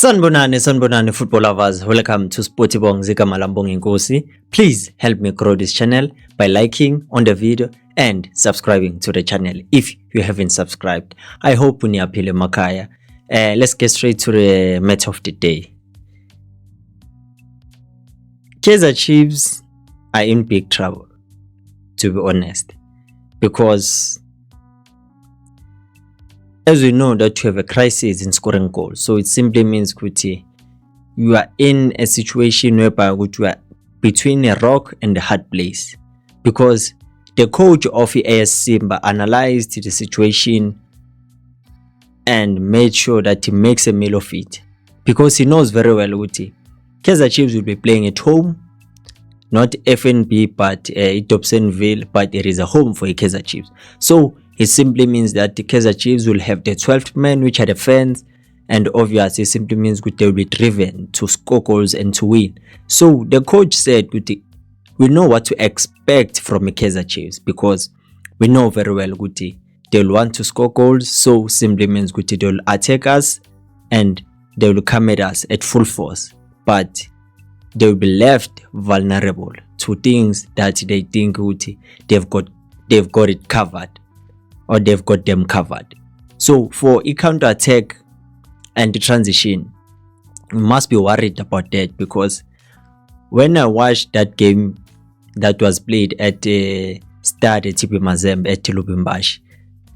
Sanbonani football lovers, welcome to Sportibong Zika Malambong Nkosi. Please help me grow this channel by liking on the video and subscribing to the channel if you haven't subscribed. I hope uniapile makaya. Let's get straight to the match of the day. Kaizer Chiefs are in big trouble, to be honest, because as we know that you have a crisis in scoring goals, so it simply means kuti you are in a situation whereby you are between a rock and a hard place, because the coach of AS Simba analyzed the situation and made sure that he makes a meal of it, because he knows very well kuti Kaizer Chiefs will be playing at home, not FNB but Dobsonville, but it is a home for Kaizer Chiefs. So it simply means that the Kaizer Chiefs will have the 12th man, which are the fans, and obviously it simply means that they will be driven to score goals and to win. So the coach said we know what to expect from the Kaizer Chiefs, because we know very well that they will want to score goals, so simply means that they will attack us and they will come at us at full force, but they will be left vulnerable to things that they think they've got it covered, or they've got them covered. So for a counter attack and the transition, we must be worried about that, because when I watched that game that was played at the start at TP Mazembe at Lubumbashi,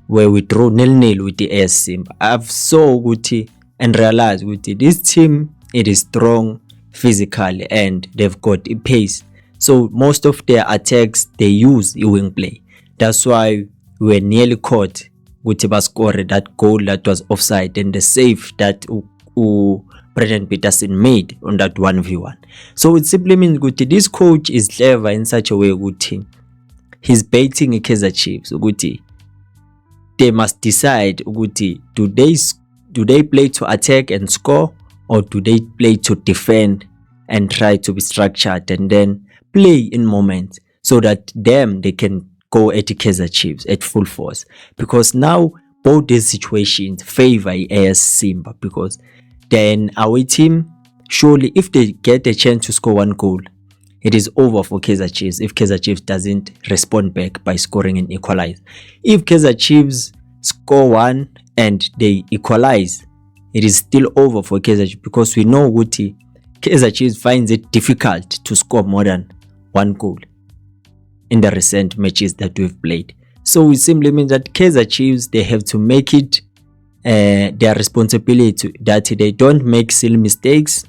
where we drew 0-0 with the AS Simba, I've saw Guti and realized Guti this team, it is strong physically and they've got a pace. So most of their attacks they use a wing play. That's why we were nearly caught with Tiba scored that goal that was offside, and the save that Brendan Peterson made on that 1v1. So it simply means Guti, this coach is clever in such a way Guti, he's baiting a Kaizer Chiefs. Guti, they must decide Guti, do they play to attack and score, or do they play to defend and try to be structured and then play in moments so that they can go at the Kaizer Chiefs at full force? Because now both these situations favor AS Simba, because then our team, surely if they get a chance to score one goal, it is over for Kaizer Chiefs if Kaizer Chiefs doesn't respond back by scoring and equalize. If Kaizer Chiefs score one and they equalize, it is still over for Kaizer Chiefs, because we know Guti, Kaizer Chiefs finds it difficult to score more than one goal in the recent matches that we've played. So it simply means that Kaizer Chiefs, they have to make it their responsibility that they don't make silly mistakes,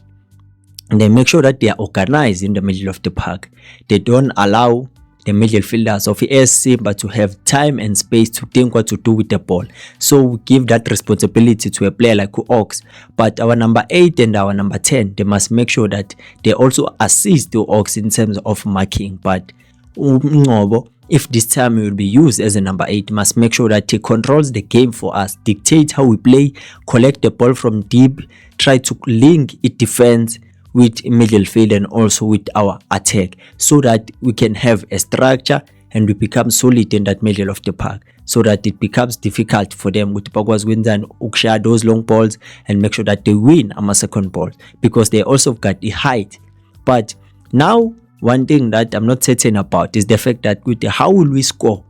and they make sure that they are organized in the middle of the park. They don't allow the midfielders of AS Simba to have time and space to think what to do with the ball. So we give that responsibility to a player like Ox. But our number 8 and our number 10, they must make sure that they also assist the Ox in terms of marking. But if this time he will be used as a number 8, must make sure that he controls the game for us, dictate how we play, collect the ball from deep, try to link it defense with midfield and also with our attack, so that we can have a structure and we become solid in that middle of the park, so that it becomes difficult for them with Pagwas wins and Uksha those long balls and make sure that they win on second ball, because they also got the height. But now one thing that I'm not certain about is the fact that with how will we score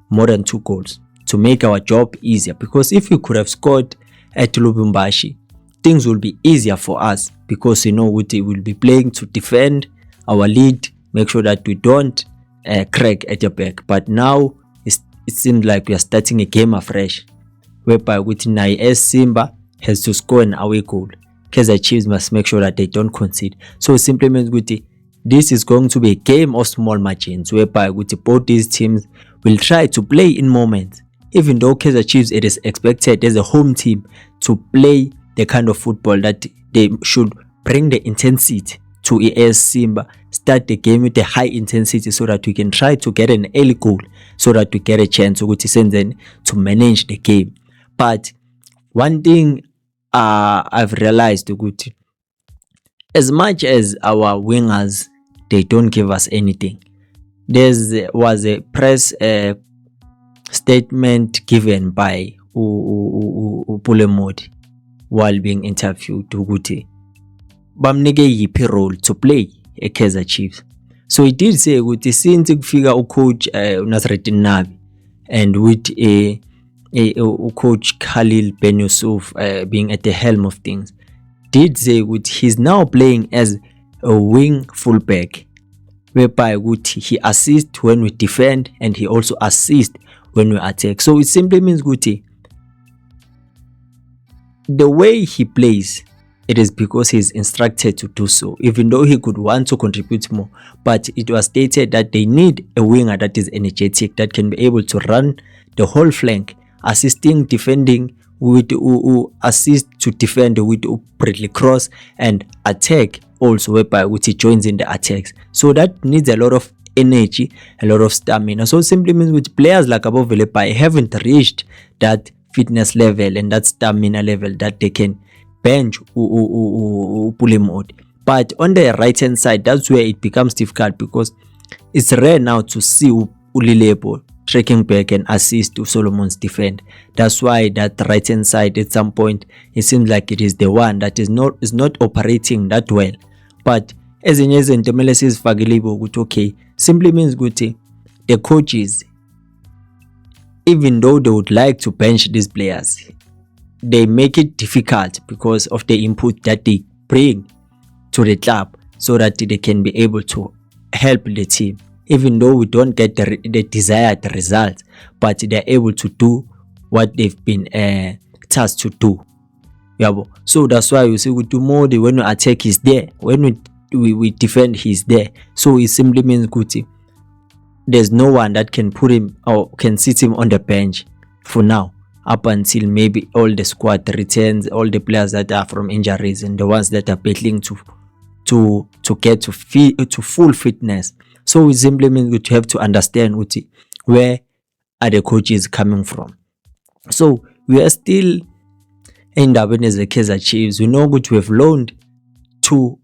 more than 2 goals to make our job easier, because if we could have scored at Lubumbashi, things will be easier for us, because we will be playing to defend our lead, make sure that we don't crack at the back. But now it seems like we are starting a game afresh, whereby with AS Simba has to score an away goal. Kaizer Chiefs must make sure that they don't concede. So it simply means this is going to be a game of small margins, whereby both these teams will try to play in moments, even though Kaizer Chiefs, it is expected as a home team to play the kind of football that they should bring the intensity to AS Simba, start the game with a high intensity, so that we can try to get an early goal, so that we get a chance to manage the game. But one thing I've realized, as much as our wingers, they don't give us anything. There was a press statement given by Pule Modi, while being interviewed ukuthi bamnike yiphi role to play eKaizer Chiefs. So he did say ukuthi since kufika ucoach Nasreddin Nabi and with coach Khalil Ben Yusuf being at the helm of things, did say that he's now playing as a wing fullback, whereby he assists when we defend and he also assists when we attack. So it simply means the way he plays, it is because he's instructed to do so, even though he could want to contribute more. But it was stated that they need a winger that is energetic, that can be able to run the whole flank, assisting, defending, with assist to defend with Bradley Cross, and attack also, whereby he joins in the attacks. So that needs a lot of energy, a lot of stamina. So it simply means with players like Abo Velepai haven't reached that fitness level and that stamina level that they can bench Pulimode. But on the right hand side, that's where it becomes difficult, because it's rare now to see Ulilebo tracking back and assist to Solomon's defend. That's why that right hand side at some point it seems like it is the one that is not operating that well. But as in Temele says Fagilibo, okay, simply means the coaches, even though they would like to bench these players, they make it difficult because of the input that they bring to the club, so that they can be able to help the team. Even though we don't get the desired results, but they're able to do what they've been tasked to do. So that's why you see we do more when we attack, he's there. When we defend, he's there. So it simply means there's no one that can put him or can sit him on the bench for now, up until maybe all the squad returns, all the players that are from injuries and the ones that are battling to get to full fitness. So it simply means you have to understand where are the coaches coming from. So we are still in Durban as the Kaizer Chiefs. We know we have loaned two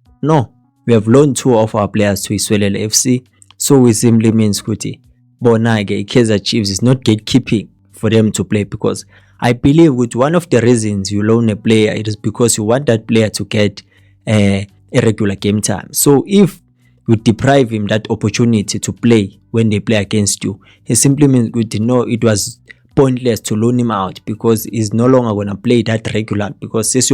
of our players to Iswelele FC. So it simply means Bonage Kaizer Chiefs is not gatekeeping for them to play, because I believe one of the reasons you loan a player, it is because you want that player to get a regular game time. So if you deprive him that opportunity to play when they play against you, it simply means it was pointless to loan him out, because he's no longer going to play that regular, because but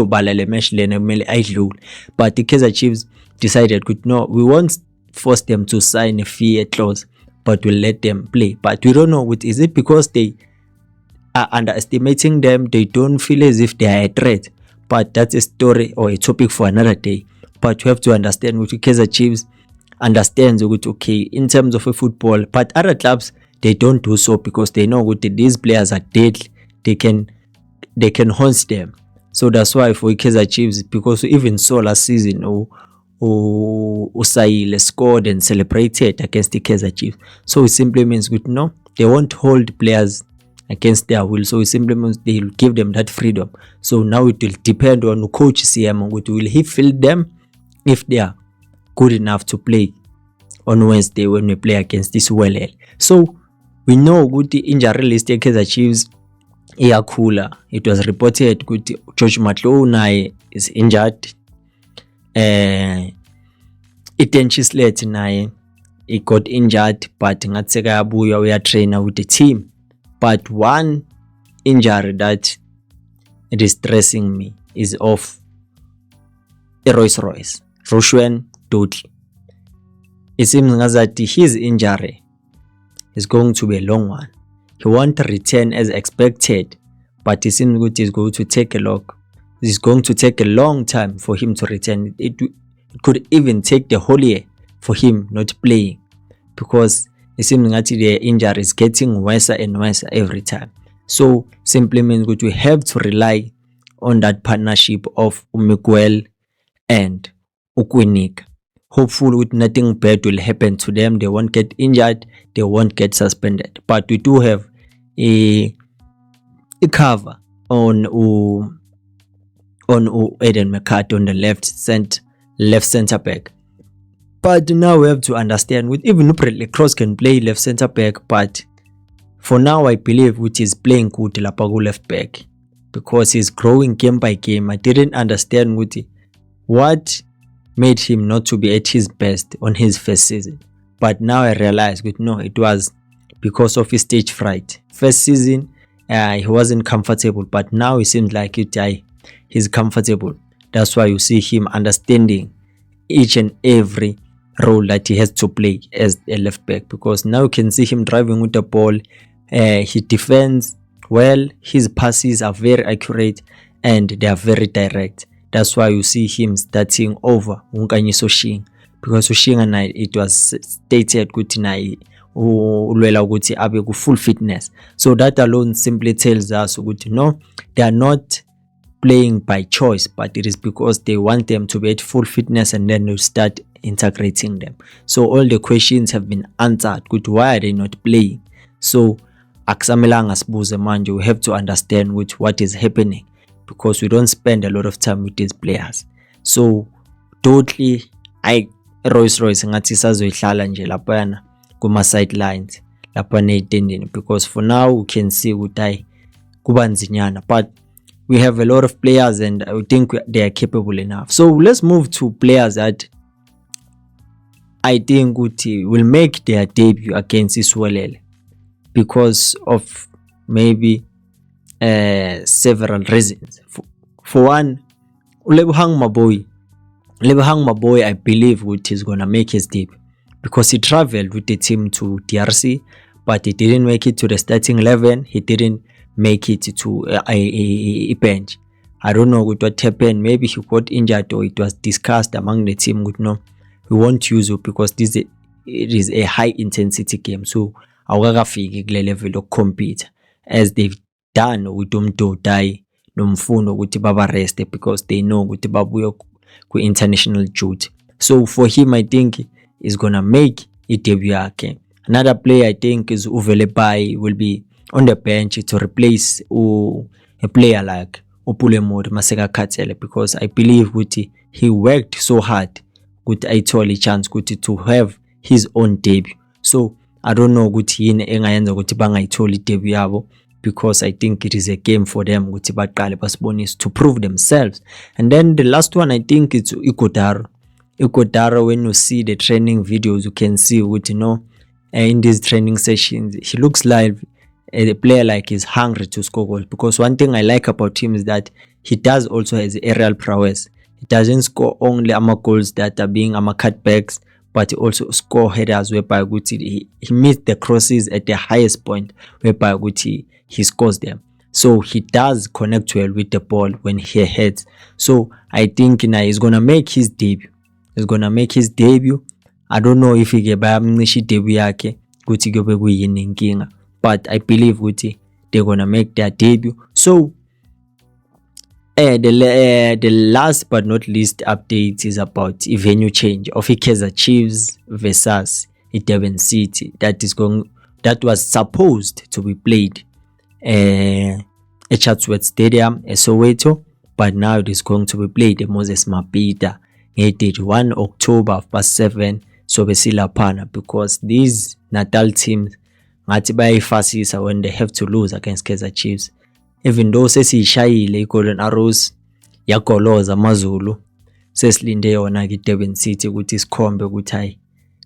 the Kaizer Chiefs decided we won't force them to sign a fee clause, but we'll let them play. But we don't know is it because they are underestimating them, they don't feel as if they are a threat. But that's a story or a topic for another day. But you have to understand with the Kaizer Chiefs understands okay in terms of a football, but other clubs they don't do so, because they know these players are deadly, they can haunt them. So that's why for Kaizer Chiefs, because we even saw last season Usaile scored and celebrated against the Kaizer Chiefs. So it simply means they won't hold players against their will. So it simply means they'll give them that freedom. So now it will depend on coach CM, will he field them if they are good enough to play on Wednesday when we play against this ULL. So we know the injury list ya Kaizer Chiefs iyakhula. It was reported that George Matlow is injured. Iten Chislet naye he got injured, but ngathi sekayabuya uyatrainer with the team. But one injury that it is stressing me is of Royce Rushwen Dudley. It seems that his injury is going to be a long one. He won't return as expected, but it seems that it's going to take a long time for him to return. It could even take the whole year for him not playing, because it seems that the injury is getting worse and worse every time. So simply means that we have to rely on that partnership of Miguel and Ukwinika. Hopefully with nothing bad will happen to them. They won't get injured, they won't get suspended. But we do have a cover on Eden McCarthy on the left center back. But now we have to understand with even Bradley Cross can play left center back, but for now I believe which is playing good Lapagu left back. because he's growing game by game. I didn't understand what made him not to be at his best on his first season. But now I realized no, it was because of his stage fright. First season, he wasn't comfortable, but now it seems like he's comfortable. That's why you see him understanding each and every role that he has to play as a left back, because now you can see him driving with the ball. He defends well, his passes are very accurate and they are very direct. That's why you see him starting over Unkanyiso Shing, because Ushinga it was stated ukuthi ulwela ukuthi abe ku full fitness. So that alone simply tells us no, they are not playing by choice, but it is because they want them to be at full fitness, and then you start integrating them. So all the questions have been answered. Why are they not playing? So akusamelanga sibuze manje, we have to understand what is happening, because we don't spend a lot of time with these players. So totally Royce ngathi sazoyihlala nje laphana kuma sidelines laphana etendeni, because for now we can see ukuthi kuba nzinyana, but we have a lot of players and I think they are capable enough. So let's move to players that I think will make their debut against Iswelele, because of maybe several reasons. For one, Lebohang Maboy, I believe he's gonna make his debut, because he traveled with the team to DRC, but he didn't make it to the starting 11. He didn't make it to a bench. I don't know what happened. Maybe he got injured, or it was discussed among the team. No, we won't use it because it is a high intensity game. So awukafiki kule level of compete as they've done with Umdodai noMfundo ukuthi baba rest, because they know ukuthi babuya ku international duty. So for him, I think he's gonna make a debut yake. Another player I think is Uvelebai will be on the bench to replace a player like Upulemori Maseka Katele, because I believe he worked so hard ayithole chance to have his own debut. So I don't know yini engayenza bangayitholi debut yabo, because I think it is a game for them baqale basibonise to prove themselves. And then the last one, I think it's Ikodaro. When you see the training videos, you can see in these training sessions he looks like a player like is hungry to score goals, because one thing I like about him is that he does also has aerial prowess. He doesn't score only goals that are being cutbacks, but he also score headers whereby he meets the crosses at the highest point whereby he scores them. So he does connect well with the ball when he heads. So I think he's gonna make his debut. I don't know if he get debut yake kuyobe kuyini inkinga, but I believe they're gonna make their debut. So the last but not least update is about a venue change of Kaizer Chiefs versus Durban City that was supposed to be played at Chatsworth Stadium, Soweto, but now it is going to be played at Moses Mabhida date 1 October 7. So besilaphana, because these Natal teams ngathi bayayifasisa when they have to lose against Kaizer Chiefs. Even though sesiyishayile iGolden Arrows yagoloza amaZulu, sesilinde yona Durban City ukuthi sikhombe ukuthi hayi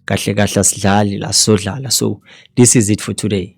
kahle kahle asidlali la sodlala. So this is it for today.